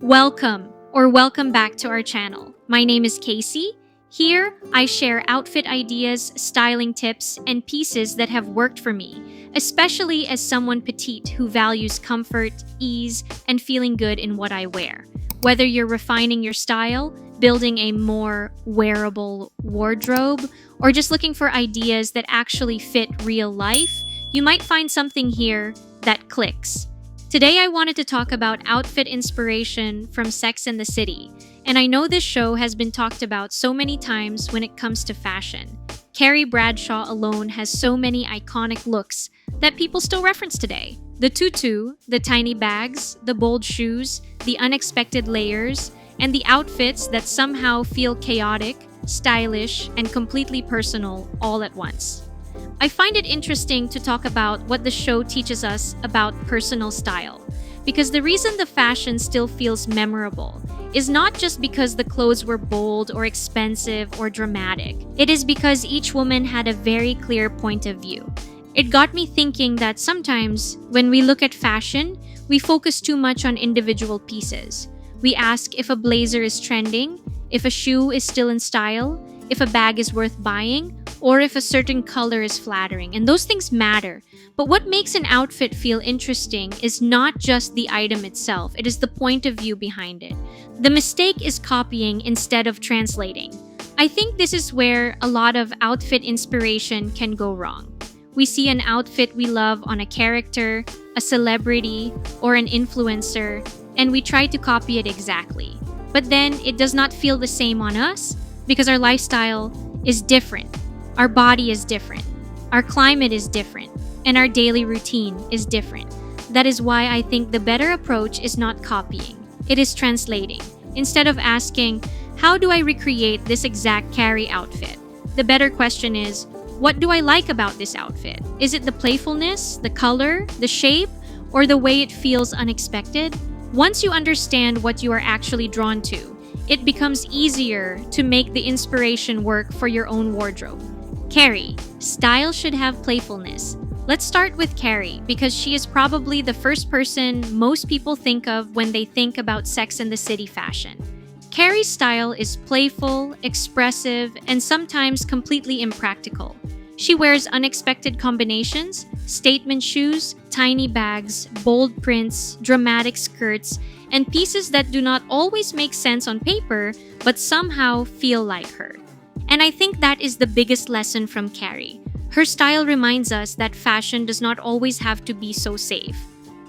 Welcome back to our channel. My name is Casey. Here, I share outfit ideas, styling tips, and pieces that have worked for me, especially as someone petite who values comfort, ease, and feeling good in what I wear. Whether you're refining your style, building a more wearable wardrobe, or just looking for ideas that actually fit real life, you might find something here that clicks. Today, I wanted to talk about outfit inspiration from Sex and the City, and I know this show has been talked about so many times when it comes to fashion. Carrie Bradshaw alone has so many iconic looks that people still reference today. The tutu, the tiny bags, the bold shoes, the unexpected layers, and the outfits that somehow feel chaotic, stylish, and completely personal all at once. I find it interesting to talk about what the show teaches us about personal style, because the reason the fashion still feels memorable is not just because the clothes were bold or expensive or dramatic. It is because each woman had a very clear point of view. It got me thinking that sometimes when we look at fashion, we focus too much on individual pieces. We ask if a blazer is trending, if a shoe is still in style, if a bag is worth buying, or if a certain color is flattering, and those things matter. But what makes an outfit feel interesting is not just the item itself, it is the point of view behind it. The mistake is copying instead of translating. I think this is where a lot of outfit inspiration can go wrong. We see an outfit we love on a character, a celebrity, or an influencer, and we try to copy it exactly. But then it does not feel the same on us because our lifestyle is different. Our body is different, our climate is different, and our daily routine is different. That is why I think the better approach is not copying, it is translating. Instead of asking, how do I recreate this exact Carrie outfit? The better question is, what do I like about this outfit? Is it the playfulness, the color, the shape, or the way it feels unexpected? Once you understand what you are actually drawn to, it becomes easier to make the inspiration work for your own wardrobe. Carrie, style should have playfulness. Let's start with Carrie because she is probably the first person most people think of when they think about Sex and the City fashion. Carrie's style is playful, expressive, and sometimes completely impractical. She wears unexpected combinations, statement shoes, tiny bags, bold prints, dramatic skirts, and pieces that do not always make sense on paper but somehow feel like her. And I think that is the biggest lesson from Carrie. Her style reminds us that fashion does not always have to be so safe.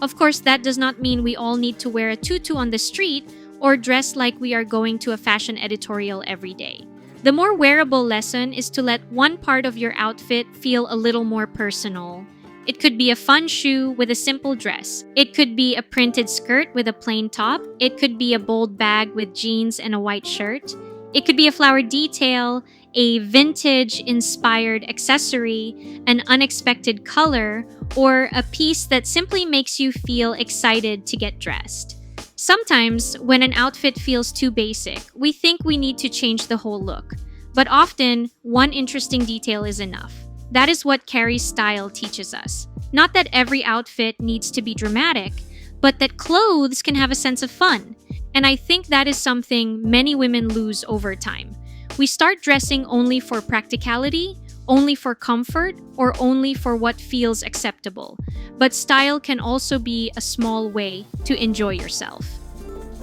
Of course, that does not mean we all need to wear a tutu on the street or dress like we are going to a fashion editorial every day. The more wearable lesson is to let one part of your outfit feel a little more personal. It could be a fun shoe with a simple dress. It could be a printed skirt with a plain top. It could be a bold bag with jeans and a white shirt. It could be a flower detail, a vintage-inspired accessory, an unexpected color, or a piece that simply makes you feel excited to get dressed. Sometimes, when an outfit feels too basic, we think we need to change the whole look. But often, one interesting detail is enough. That is what Carrie's style teaches us. Not that every outfit needs to be dramatic, but that clothes can have a sense of fun. And I think that is something many women lose over time. We start dressing only for practicality, only for comfort, or only for what feels acceptable. But style can also be a small way to enjoy yourself.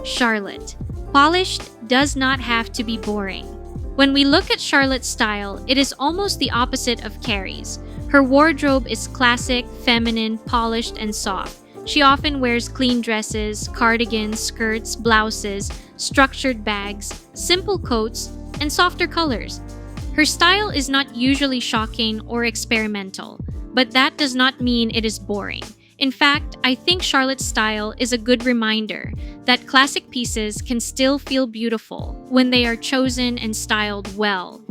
Charlotte. Polished does not have to be boring. When we look at Charlotte's style, it is almost the opposite of Carrie's. Her wardrobe is classic, feminine, polished, and soft. She often wears clean dresses, cardigans, skirts, blouses, structured bags, simple coats, and softer colors. Her style is not usually shocking or experimental, but that does not mean it is boring. In fact, I think Charlotte's style is a good reminder that classic pieces can still feel beautiful when they are chosen and styled well.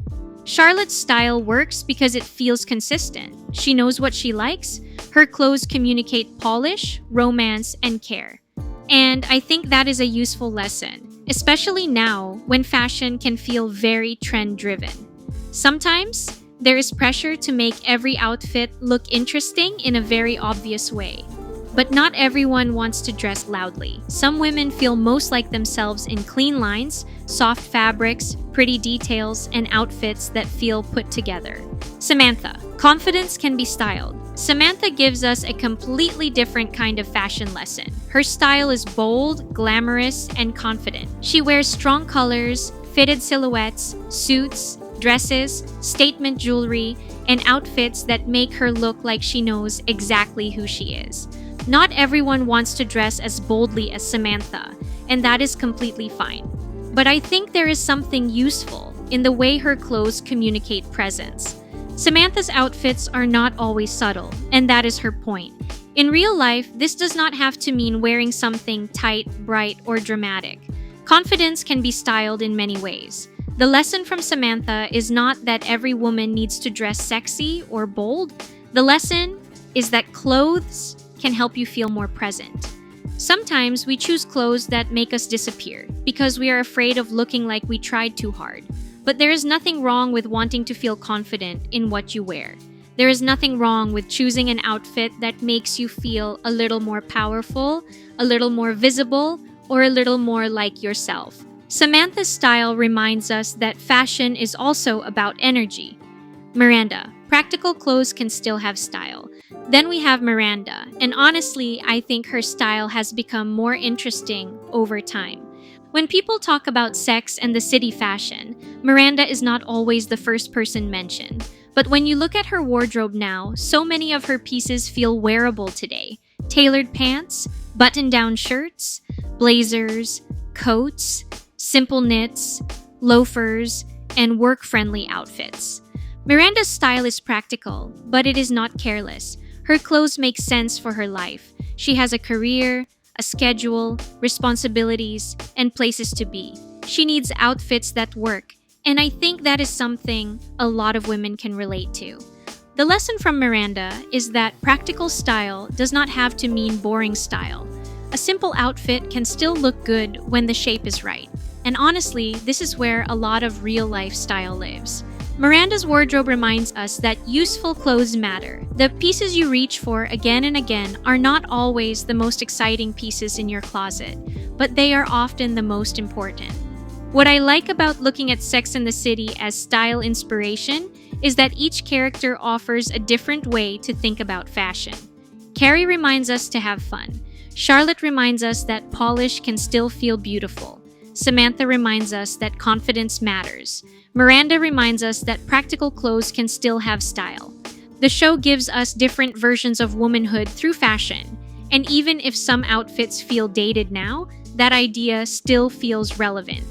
Charlotte's style works because it feels consistent. She knows what she likes. Her clothes communicate polish, romance, and care. And I think that is a useful lesson, especially now when fashion can feel very trend-driven. Sometimes, there is pressure to make every outfit look interesting in a very obvious way. But not everyone wants to dress loudly. Some women feel most like themselves in clean lines, soft fabrics, pretty details, and outfits that feel put together. Samantha. Confidence can be styled. Samantha gives us a completely different kind of fashion lesson. Her style is bold, glamorous, and confident. She wears strong colors, fitted silhouettes, suits, dresses, statement jewelry, and outfits that make her look like she knows exactly who she is. Not everyone wants to dress as boldly as Samantha, and that is completely fine. But I think there is something useful in the way her clothes communicate presence. Samantha's outfits are not always subtle, and that is her point. In real life, this does not have to mean wearing something tight, bright, or dramatic. Confidence can be styled in many ways. The lesson from Samantha is not that every woman needs to dress sexy or bold. The lesson is that clothes can help you feel more present. Sometimes we choose clothes that make us disappear because we are afraid of looking like we tried too hard. But there is nothing wrong with wanting to feel confident in what you wear. There is nothing wrong with choosing an outfit that makes you feel a little more powerful, a little more visible, or a little more like yourself. Samantha's style reminds us that fashion is also about energy. Miranda. Practical clothes can still have style. Then we have Miranda, and honestly, I think her style has become more interesting over time. When people talk about Sex and the City fashion, Miranda is not always the first person mentioned. But when you look at her wardrobe now, so many of her pieces feel wearable today. Tailored pants, button-down shirts, blazers, coats, simple knits, loafers, and work-friendly outfits. Miranda's style is practical, but it is not careless. Her clothes make sense for her life. She has a career, a schedule, responsibilities, and places to be. She needs outfits that work, and I think that is something a lot of women can relate to. The lesson from Miranda is that practical style does not have to mean boring style. A simple outfit can still look good when the shape is right. And honestly, this is where a lot of real-life style lives. Miranda's wardrobe reminds us that useful clothes matter. The pieces you reach for again and again are not always the most exciting pieces in your closet, but they are often the most important. What I like about looking at Sex and the City as style inspiration is that each character offers a different way to think about fashion. Carrie reminds us to have fun. Charlotte reminds us that polish can still feel beautiful. Samantha reminds us that confidence matters. Miranda reminds us that practical clothes can still have style. The show gives us different versions of womanhood through fashion, and even if some outfits feel dated now, that idea still feels relevant.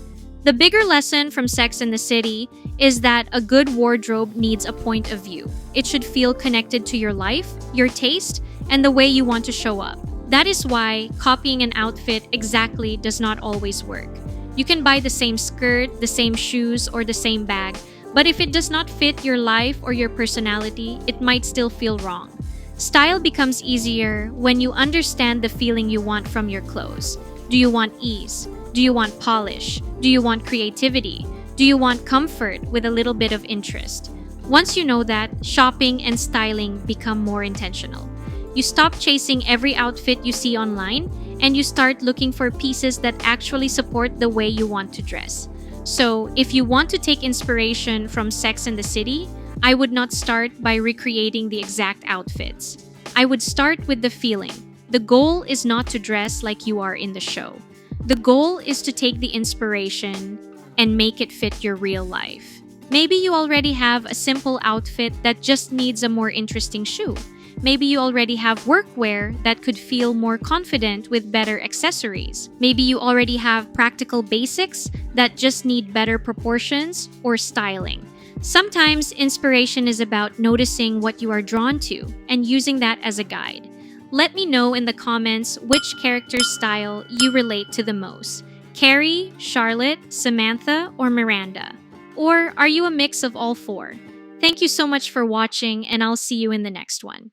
The bigger lesson from Sex and the City is that a good wardrobe needs a point of view. It should feel connected to your life, your taste, and the way you want to show up. That is why copying an outfit exactly does not always work. You can buy the same skirt, the same shoes, or the same bag, but if it does not fit your life or your personality, it might still feel wrong. Style becomes easier when you understand the feeling you want from your clothes. Do you want ease? Do you want polish? Do you want creativity? Do you want comfort with a little bit of interest? Once you know that, shopping and styling become more intentional. You stop chasing every outfit you see online, and you start looking for pieces that actually support the way you want to dress. So, if you want to take inspiration from Sex and the City, I would not start by recreating the exact outfits. I would start with the feeling. The goal is not to dress like you are in the show. The goal is to take the inspiration and make it fit your real life. Maybe you already have a simple outfit that just needs a more interesting shoe. Maybe you already have workwear that could feel more confident with better accessories. Maybe you already have practical basics that just need better proportions or styling. Sometimes inspiration is about noticing what you are drawn to and using that as a guide. Let me know in the comments which character's style you relate to the most. Carrie, Charlotte, Samantha, or Miranda? Or are you a mix of all four? Thank you so much for watching, and I'll see you in the next one.